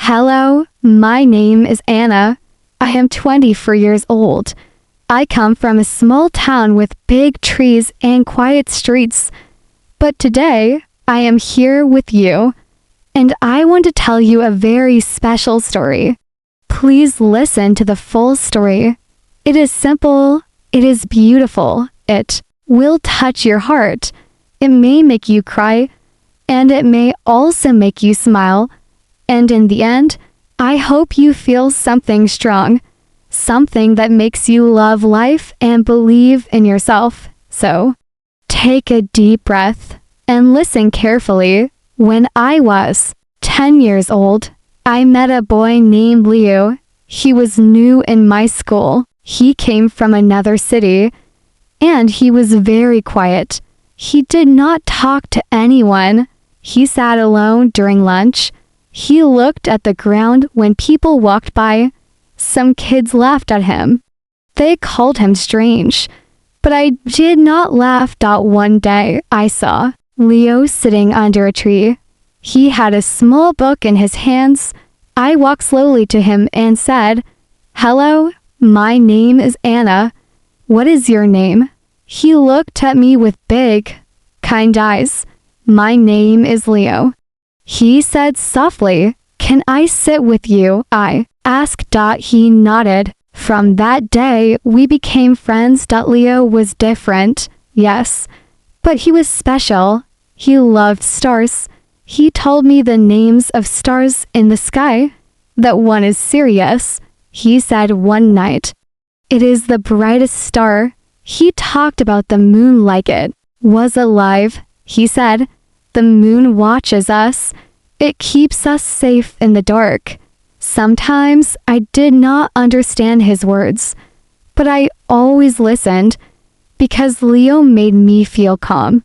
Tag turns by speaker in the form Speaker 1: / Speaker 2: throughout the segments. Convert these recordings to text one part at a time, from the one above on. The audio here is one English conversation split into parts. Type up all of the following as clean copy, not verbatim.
Speaker 1: Hello, my name is Anna. I am 24 years old. I come from a small town with big trees and quiet streets. But today, I am here with you, and I want to tell you a very special story. Please listen to the full story. It is simple, it is beautiful, it will touch your heart. It may make you cry, and it may also make you smile. And in the end, I hope you feel something strong, something that makes you love life and believe in yourself. So, take a deep breath and listen carefully. When I was 10 years old, I met a boy named Leo. He was new in my school. He came from another city, and he was very quiet. He did not talk to anyone. He sat alone during lunch. He looked at the ground when people walked by. Some kids laughed at him. They called him strange. But I did not laugh. One day I saw Leo sitting under a tree. He had a small book in his hands. I walked slowly to him and said, "Hello, my name is Anna. What is your name?" He looked at me with big, kind eyes. "My name is Leo." He said softly, "Can I sit with you?" I asked. He nodded. From that day, we became friends. Leo was different, yes, but he was special. He loved stars. He told me the names of stars in the sky. That one is Sirius, he said one night. It is the brightest star. He talked about the moon like it was alive. He said, "The moon watches us. It keeps us safe in the dark." Sometimes I did not understand his words, but I always listened because Leo made me feel calm.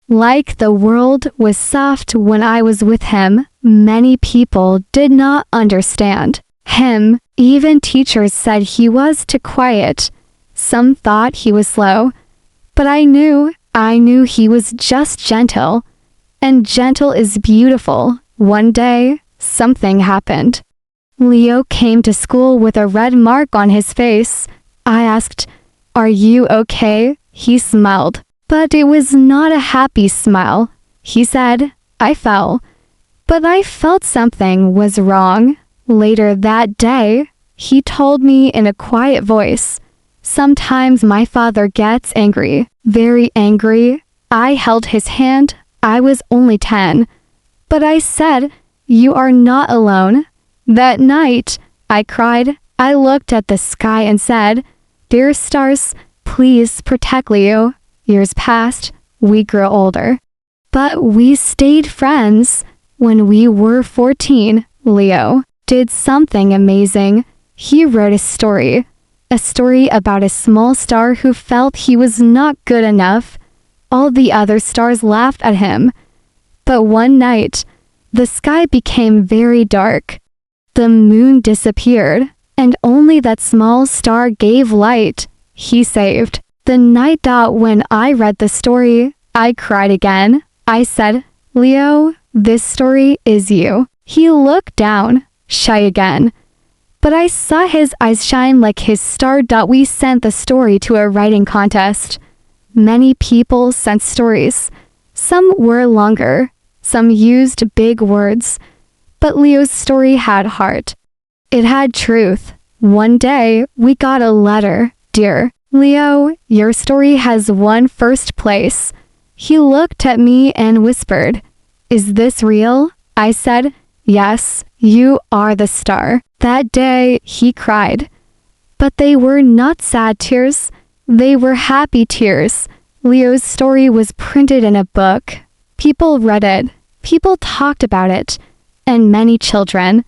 Speaker 1: Like the world was soft when I was with him. Many people did not understand him. Even teachers said he was too quiet. Some thought he was slow, but I knew he was just gentle. And gentle is beautiful. One day, something happened. Leo came to school with a red mark on his face. I asked, "Are you okay?" He smiled, but it was not a happy smile. He said, "I fell, but I felt something was wrong." Later that day, he told me in a quiet voice, "Sometimes my father gets angry, very angry." I held his hand. I was only 10. But I said, "You are not alone." That night, I cried. I looked at the sky and said, "Dear stars, please protect Leo." Years passed. We grew older. But we stayed friends. When we were 14, Leo did something amazing. He wrote a story about a small star who felt he was not good enough. All the other stars laughed at him. But one night, the sky became very dark. The moon disappeared, and only that small star gave light. He saved. The night when I read the story, I cried again. I said, "Leo, this story is you." He looked down, shy again. But I saw his eyes shine like his star. We sent the story to a writing contest. Many people sent stories. Some were longer. Some used big words. But Leo's story had heart. It had truth. One day, we got a letter. "Dear Leo, your story has won first place." He looked at me and whispered, "Is this real?" I said, "Yes, you are the star." That day, he cried. But they were not sad tears. They were happy tears. Leo's story was printed in a book. People read it. People talked about it. And many children,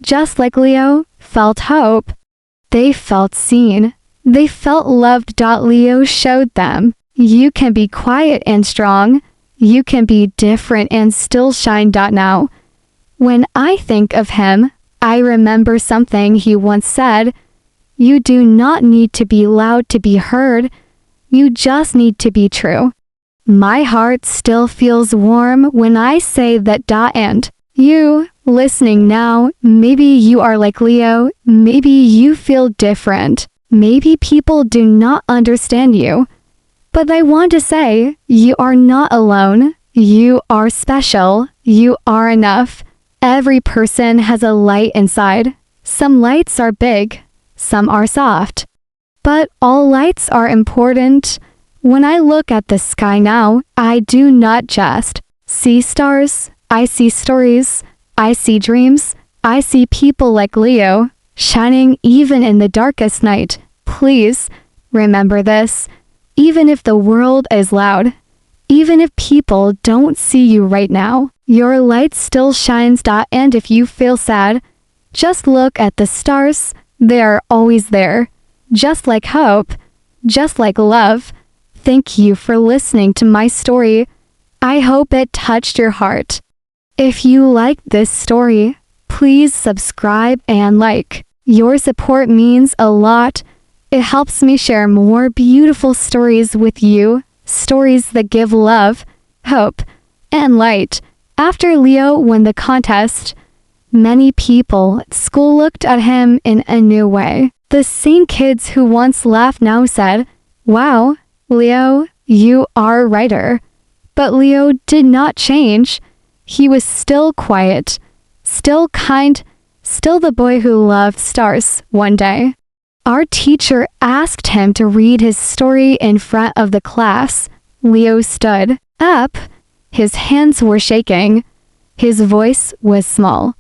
Speaker 1: just like Leo, felt hope. They felt seen. They felt loved. Leo showed them, you can be quiet and strong. You can be different and still shine. Now, when I think of him, I remember something he once said. You do not need to be loud to be heard. You just need to be true. My heart still feels warm when I say that. And you, Listening now, maybe you are like Leo, maybe you feel different. Maybe people do not understand you. But I want to say, you are not alone. You are special. You are enough. Every person has a light inside. Some lights are big, some are soft. But all lights are important. When I look at the sky now, I do not just see stars. I see stories. I see dreams. I see people like Leo, shining even in the darkest night. Please remember this. Even if the world is loud, even if people don't see you right now, your light still shines. And if you feel sad, just look at the stars. They are always there. Just like hope, just like love. Thank you for listening to my story. I hope it touched your heart. If you liked this story, please subscribe and like. Your support means a lot. It helps me share more beautiful stories with you, stories that give love, hope, and light. After Leo won the contest, many people at school looked at him in a new way. The same kids who once laughed now said, "Wow, Leo, you are a writer." But Leo did not change. He was still quiet, still kind, still the boy who loved stars. One day, our teacher asked him to read his story in front of the class. Leo stood up. His hands were shaking. His voice was small.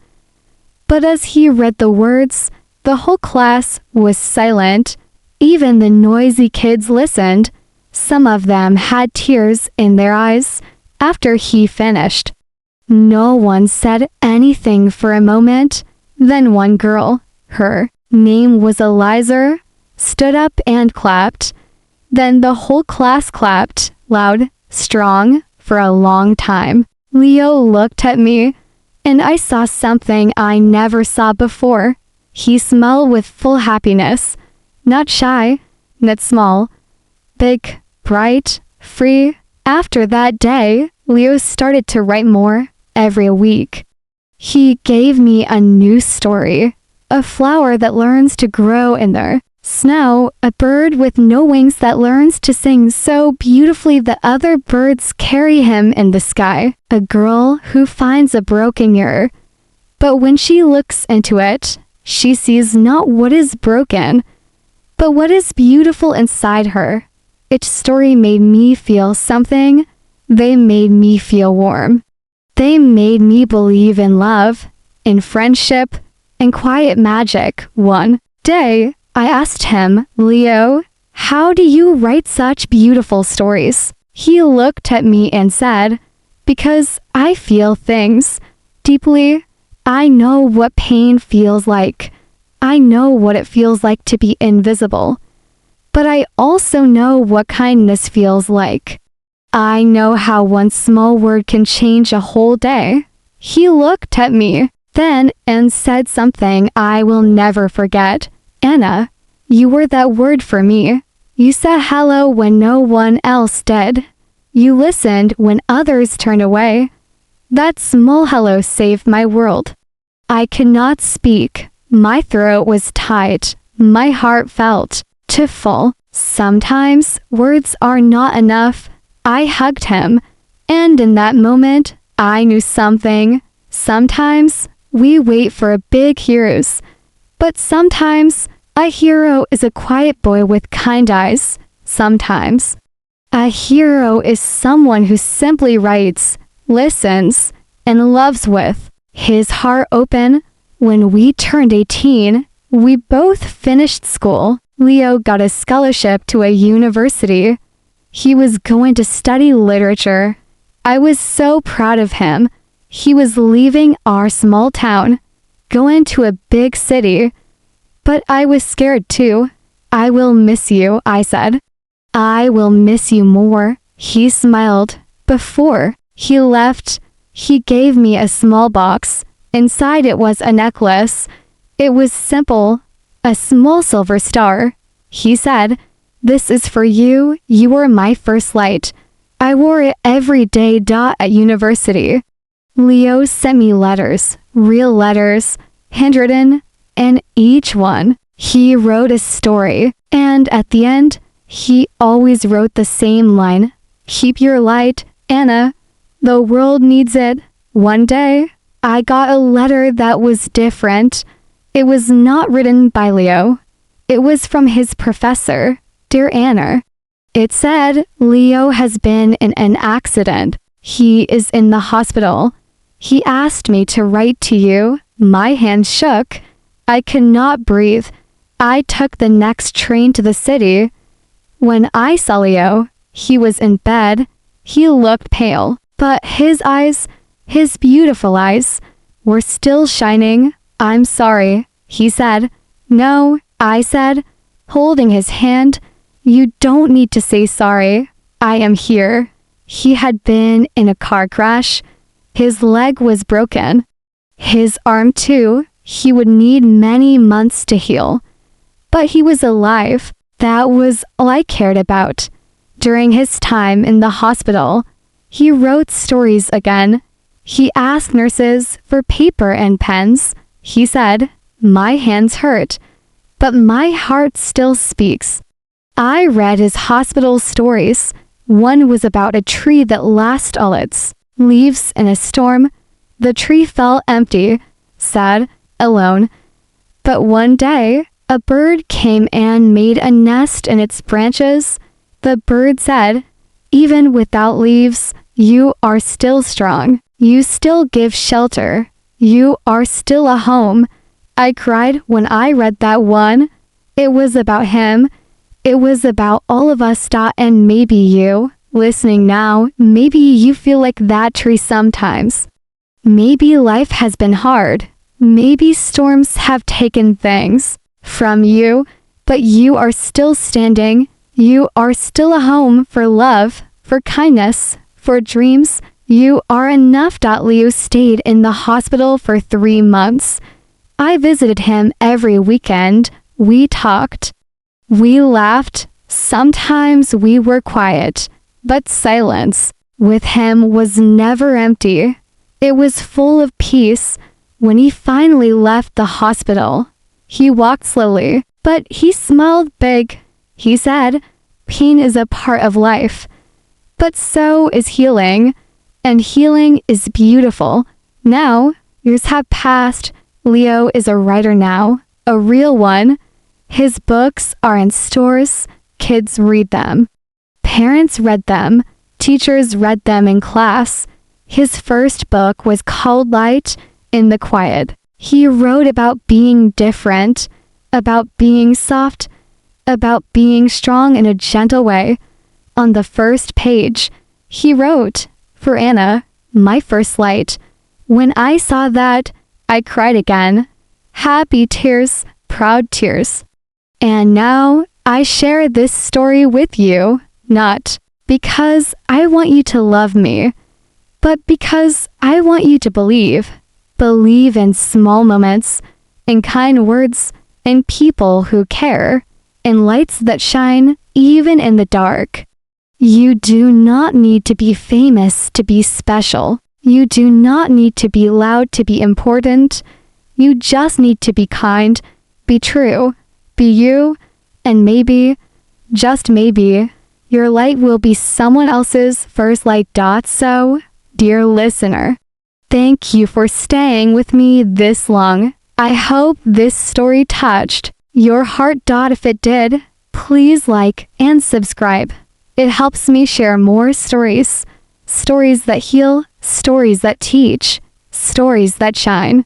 Speaker 1: But as he read the words, the whole class was silent. Even the noisy kids listened. Some of them had tears in their eyes after he finished. No one said anything for a moment. Then one girl, her name was Eliza, stood up and clapped. Then the whole class clapped, loud, strong, for a long time. Leo looked at me, and I saw something I never saw before. He smiled with full happiness, not shy, not small, big, bright, free. After that day, Leo started to write more every week. He gave me a new story, a flower that learns to grow in the snow, a bird with no wings that learns to sing so beautifully that other birds carry him in the sky, a girl who finds a broken ear. But when she looks into it, she sees not what is broken, but what is beautiful inside her. Each story made me feel something. They made me feel warm. They made me believe in love, in friendship, in quiet magic. One day, I asked him, "Leo, how do you write such beautiful stories?" He looked at me and said, "Because I feel things deeply. I know what pain feels like. I know what it feels like to be invisible. But I also know what kindness feels like. I know how one small word can change a whole day." He looked at me then and said something I will never forget. "Anna, you were that word for me. You said hello when no one else did. You listened when others turned away. That small hello saved my world." I could not speak. My throat was tight. My heart felt too full. Sometimes words are not enough. I hugged him, and in that moment, I knew something. Sometimes we wait for big heroes, but sometimes a hero is a quiet boy with kind eyes. Sometimes a hero is someone who simply writes, listens, and loves with his heart open. When we turned 18, we both finished school. Leo got a scholarship to a university. He was going to study literature. I was so proud of him. He was leaving our small town, going to a big city. But I was scared too. "I will miss you," I said. "I will miss you more." He smiled. Before he left, he gave me a small box. Inside it was a necklace. It was simple, a small silver star. He said, "This is for you. You were my first light." I wore it every day. At university, Leo sent me letters, real letters, handwritten, and each one, he wrote a story. And at the end, he always wrote the same line. Keep your light, Anna. The world needs it. One day, I got a letter that was different. It was not written by Leo. It was from his professor, Dear Anna. It said, Leo has been in an accident. He is in the hospital. He asked me to write to you. My hand shook. I could not breathe. I took the next train to the city. When I saw Leo, he was in bed. He looked pale, but his eyes, his beautiful eyes, were still shining. I'm sorry, he said. No, I said, holding his hand. You don't need to say sorry. I am here. He had been in a car crash. His leg was broken. His arm too. He would need many months to heal. But he was alive. That was all I cared about. During his time in the hospital, he wrote stories again. He asked nurses for paper and pens. He said, my hands hurt, but my heart still speaks. I read his hospital stories. One was about a tree that lost all its leaves in a storm. The tree fell empty, sad, alone. But one day, a bird came and made a nest in its branches. The bird said, even without leaves, you are still strong. You still give shelter. You are still a home. I cried when I read that one. It was about him. It was about all of us. And maybe you, listening now, maybe you feel like that tree sometimes. Maybe life has been hard. Maybe storms have taken things from you, but you are still standing. You are still a home for love, for kindness, for dreams. You are enough. Leo stayed in the hospital for 3 months. I visited him every weekend. We talked. We laughed. Sometimes we were quiet, but silence with him was never empty. It was full of peace. When he finally left the hospital, he walked slowly, but he smiled big. He said, pain is a part of life, but so is healing, and healing is beautiful. Now, years have passed. Leo is a writer now, a real one. His books are in stores. Kids read them. Parents read them. Teachers read them in class. His first book was called Light in the Quiet. He wrote about being different, about being soft, about being strong in a gentle way. On the first page, he wrote, for Anna, my first light. When I saw that, I cried again. Happy tears, proud tears. And now I share this story with you, not because I want you to love me, but because I want you to believe. Believe in small moments, in kind words, in people who care, in lights that shine even in the dark. You do not need to be famous to be special. You do not need to be loud to be important. You just need to be kind, be true, be you, and maybe, just maybe, your light will be someone else's first light. So, dear listener, thank you for staying with me this long. I hope this story touched your heart. If it did, please like and subscribe. It helps me share more stories. Stories that heal, stories that teach, stories that shine.